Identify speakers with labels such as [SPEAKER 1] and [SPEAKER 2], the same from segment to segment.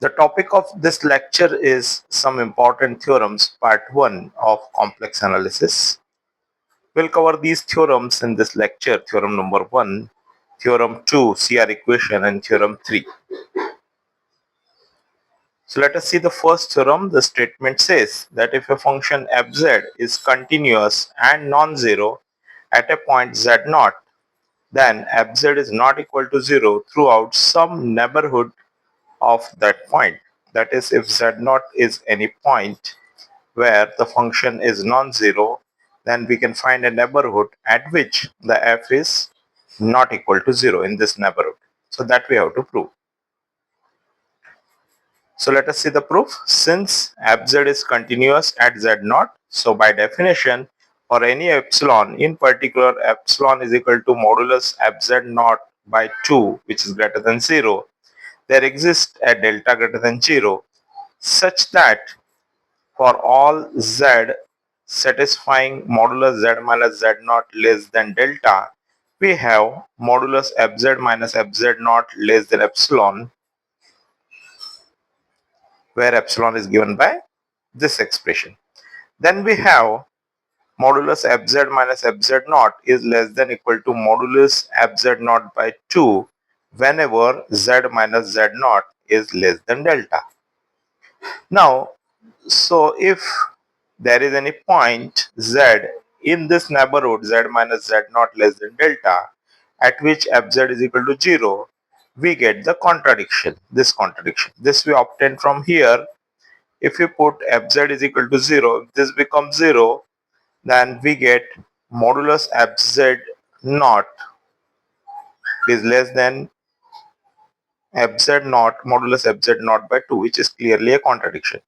[SPEAKER 1] The topic of this lecture is some important theorems, part 1 of complex analysis. We'll cover these theorems in this lecture: theorem number 1, theorem 2, CR equation, and theorem 3. So let us see the first theorem. The statement says that if a function fz is continuous and non-zero at a point z0, then fz is not equal to 0 throughout some neighborhood of that point. That is, if z0 is any point where the function is non-zero, then we can find a neighborhood at which the f is not equal to 0 in this neighborhood. So that we have to prove. So let us see the proof. Since fz is continuous at z0, so by definition, for any epsilon, in particular epsilon is equal to modulus fz0 by 2, which is greater than 0, there exists a delta greater than 0 such that for all z satisfying modulus z minus z0 less than delta, we have modulus fz minus fz0 less than epsilon, where epsilon is given by this expression. Then we have modulus fz minus fz0 is less than equal to modulus fz0 by 2 whenever z minus z0 is less than delta. Now, so if there is any point z in this neighborhood z minus z0 less than delta at which fz is equal to 0, we get the contradiction, this we obtain from here. If you put fz is equal to 0, if this becomes 0, then we get modulus fz naught is less than fz naught modulus fz naught by 2, which is clearly a contradiction.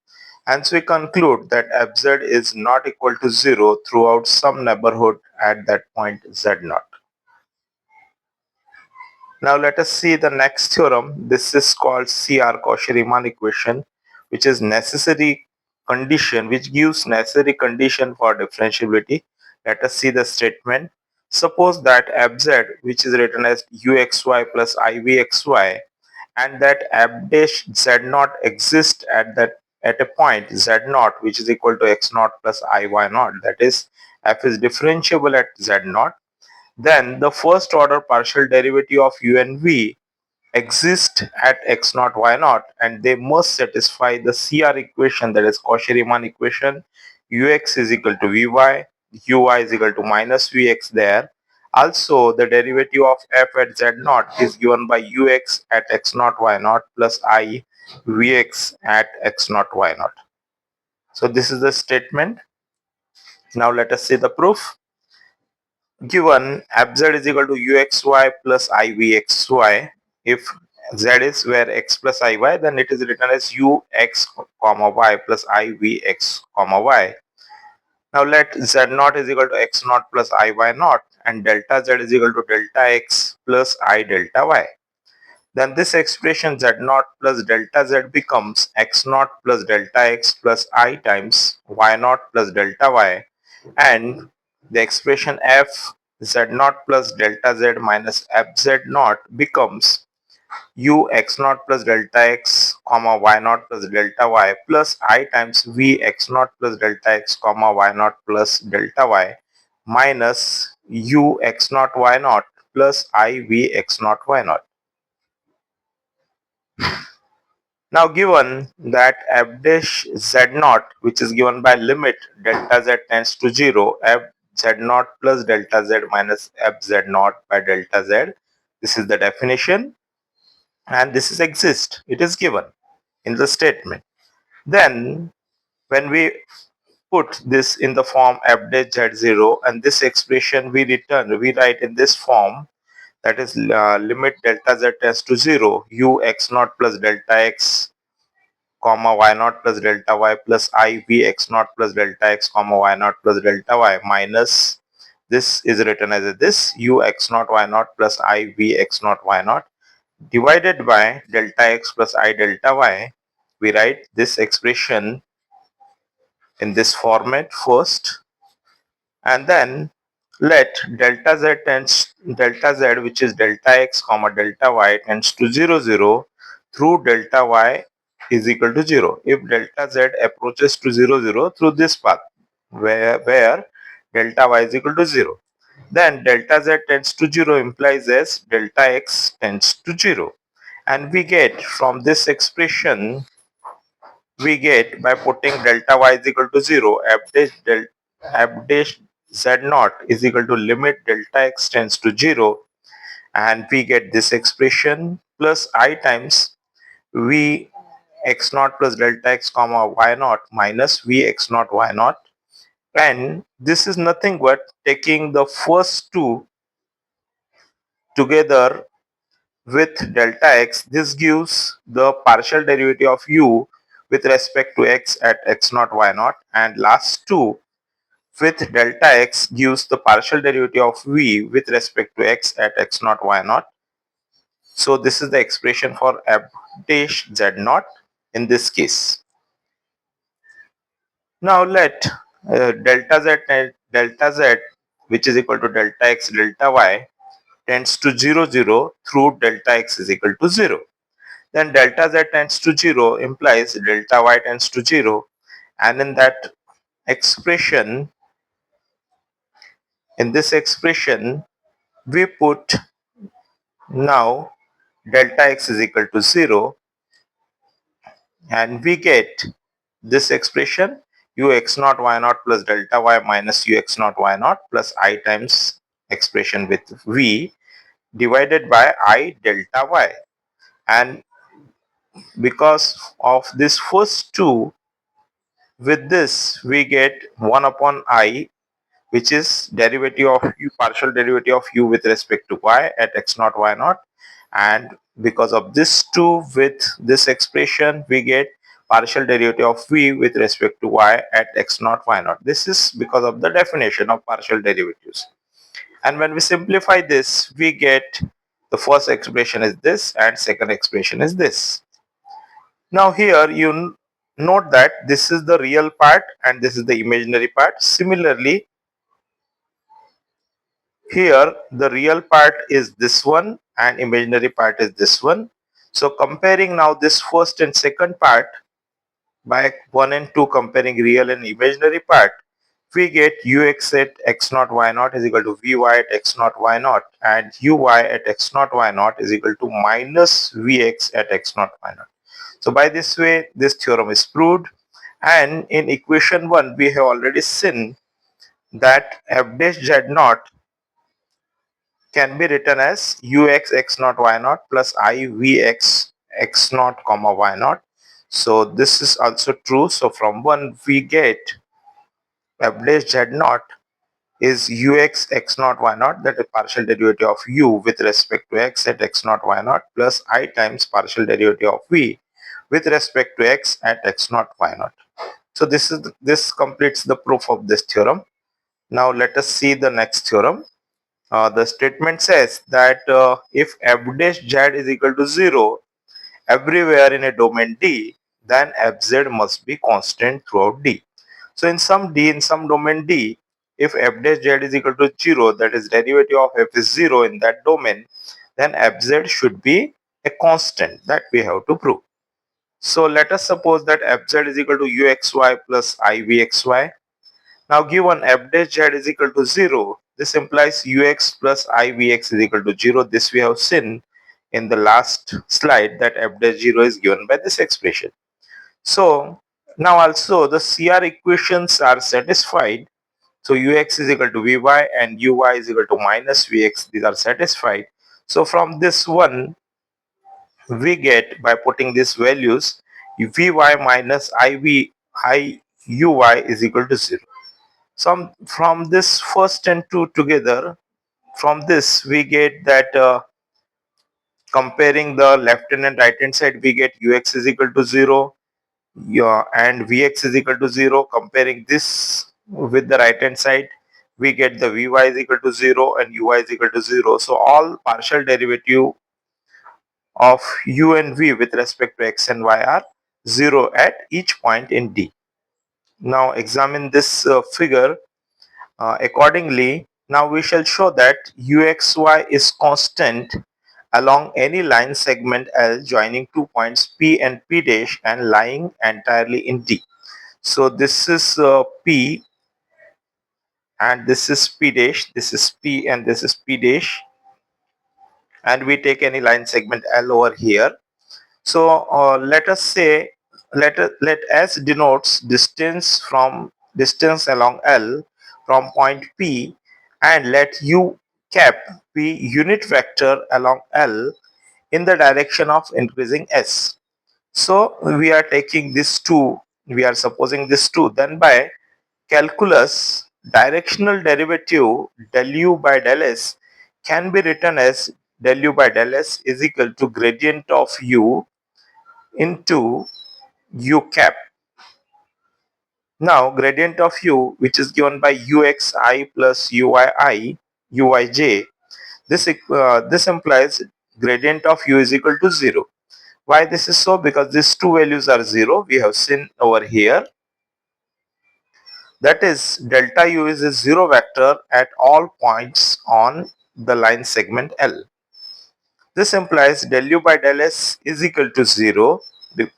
[SPEAKER 1] Hence we conclude that fz is not equal to 0 throughout some neighborhood at that point z0. Now let us see the next theorem. This is called CR Cauchy-Riemann equation, which is necessary condition, which gives necessary condition for differentiability. Let us see the statement. Suppose that fz, which is written as uxy plus ivxy, and that f dash z naught exists at a point z naught which is equal to x naught plus iy naught, that is, f is differentiable at z naught, then the first order partial derivative of u and v exist at x naught y naught, and they must satisfy the CR equation, that is Cauchy-Riemann equation. Ux is equal to vy, uy is equal to minus vx there. Also, the derivative of f at z naught is given by ux at x naught y naught plus I vx at x naught y naught. So this is the statement. Now let us see the proof. Given fz is equal to uxy plus ivxy, if z is where x plus iy, then it is written as ux comma y plus ivx comma y. Now let z naught is equal to x naught plus iy naught, and delta z is equal to delta x plus I delta y. Then this expression z naught plus delta z becomes x naught plus delta x plus I times y naught plus delta y, and the expression f z naught plus delta z minus f z naught becomes u x naught plus delta x comma y naught plus delta y plus I times v x naught plus delta x comma y naught plus delta y minus u x naught y naught plus I v x naught y naught. Now given that f dash z naught, which is given by limit delta z tends to 0, f z naught plus delta z minus f z naught by delta z, this is the definition, and this is exist, it is given in the statement. Then when we put this in the form f dash z0, and this expression we write in this form, that is limit delta z tends to 0, u x naught plus delta x comma y naught plus delta y plus I v x naught plus delta x comma y naught plus delta y minus, this is written as this, u x naught y naught plus I v x naught y naught divided by delta x plus I delta y. We write this expression in this format first, and then let delta z, which is delta x comma delta y, tends to 0 0 through delta y is equal to 0 if delta z approaches to 0 0 through this path where delta y is equal to 0. Then delta z tends to 0 implies as delta x tends to 0. And we get from this expression, we get by putting delta y is equal to 0, f dash z naught is equal to limit delta x tends to 0, and we get this expression plus I times v x naught plus delta x comma y naught minus v x naught y naught. And this is nothing but taking the first two together with delta x. This gives the partial derivative of u with respect to x at x naught y naught, and last two with delta x gives the partial derivative of v with respect to x at x naught y naught. So this is the expression for f dash z naught in this case. Now let delta z which is equal to delta x delta y tends to 0 0 through delta x is equal to 0. Then delta z tends to 0 implies delta y tends to 0, and expression in this expression we put now delta x is equal to 0, and we get this expression u x naught y naught plus delta y minus u x naught y naught plus I times expression with v divided by I delta y. And because of this first two, with this we get 1 upon I, which is derivative of u, partial derivative of u with respect to y at x naught y naught. And because of this 2 with this expression, we get partial derivative of v with respect to y at x naught y naught. This is because of the definition of partial derivatives. And when we simplify this, we get the first expression is this and second expression is this. Now here you note that this is the real part and this is the imaginary part. Similarly, here the real part is this one and imaginary part is this one. So comparing now this first and second part by 1 and 2, comparing real and imaginary part, we get ux at x naught y naught is equal to vy at x naught y naught, and uy at x naught y naught is equal to minus vx at x naught y naught. So by this way this theorem is proved, and in equation 1 we have already seen that f dash z naught can be written as ux x naught y naught plus I vx x naught comma y naught. So this is also true. So from 1 we get f dash z naught is ux x naught y naught, that is partial derivative of u with respect to x at x naught y naught plus I times partial derivative of v with respect to x at x naught y naught. So this completes the proof of this theorem. Now let us see the next theorem. The statement says that if f dash z is equal to 0 everywhere in a domain D, then fz must be constant throughout D. So in some D, in some domain D, if f dash z is equal to 0, that is derivative of f is 0 in that domain, then fz should be a constant that we have to prove. So let us suppose that fz is equal to uxy plus ivxy. Now given f dash z is equal to 0, this implies ux plus ivx is equal to 0. This we have seen in the last slide that f dash 0 is given by this expression. So now also the CR equations are satisfied. So ux is equal to vy and uy is equal to minus vx. These are satisfied. So from this one we get, by putting these values, vy minus iuy is equal to 0. So from this first and two together, from this we get that comparing the left hand and right hand side, we get ux is equal to 0, yeah, and vx is equal to 0. Comparing this with the right hand side, we get the vy is equal to 0 and uy is equal to 0. So all partial derivative of u and v with respect to x and y are 0 at each point in D. Now examine this figure accordingly. Now we shall show that uxy is constant along any line segment L joining two points P and P dash and lying entirely in D. So this is P and this is P dash, this is P and this is P dash, and we take any line segment L over here. So let us say let S denotes distance along L from point P, and let U cap be unit vector along L in the direction of increasing S. So we are taking this two, we are supposing this two, then by calculus directional derivative del u by del s can be written as del u by del s is equal to gradient of u into u cap. Now gradient of u, which is given by uxi plus uyj, this implies gradient of u is equal to 0. Why this is so? Because these two values are 0. We have seen over here. That is, delta u is a 0 vector at all points on the line segment L. This implies del u by del s is equal to 0.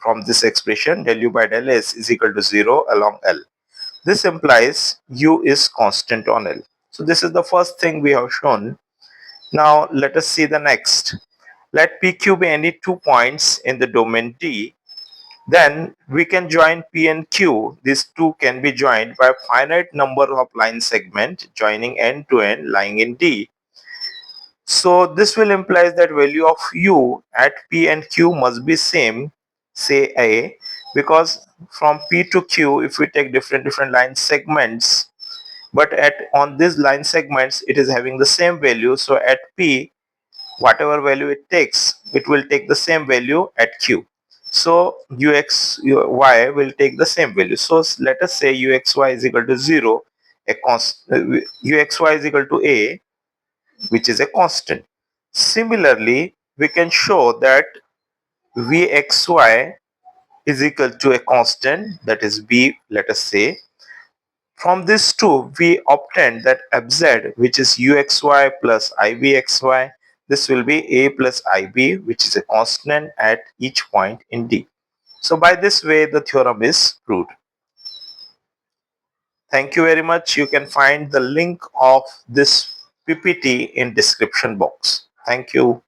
[SPEAKER 1] From this expression, del u by del s is equal to 0 along L. This implies u is constant on L. So this is the first thing we have shown. Now let us see the next. Let PQ be any two points in the domain D. Then we can join P and Q. These two can be joined by a finite number of line segments joining end to end lying in D. So this will imply that value of U at P and Q must be same, say A, because from P to Q, if we take different line segments, but at on these line segments it is having the same value. So at P, whatever value it takes, it will take the same value at Q. So uxy will take the same value. So let us say uxy is equal to 0, a uxy is equal to A, which is a constant. Similarly, we can show that vxy is equal to a constant, that is b, let us say. From this two, we obtained that fz, which is uxy plus ibxy, this will be a plus ib, which is a constant at each point in D. So by this way, the theorem is proved. Thank you very much. You can find the link of this PPT in description box. Thank you.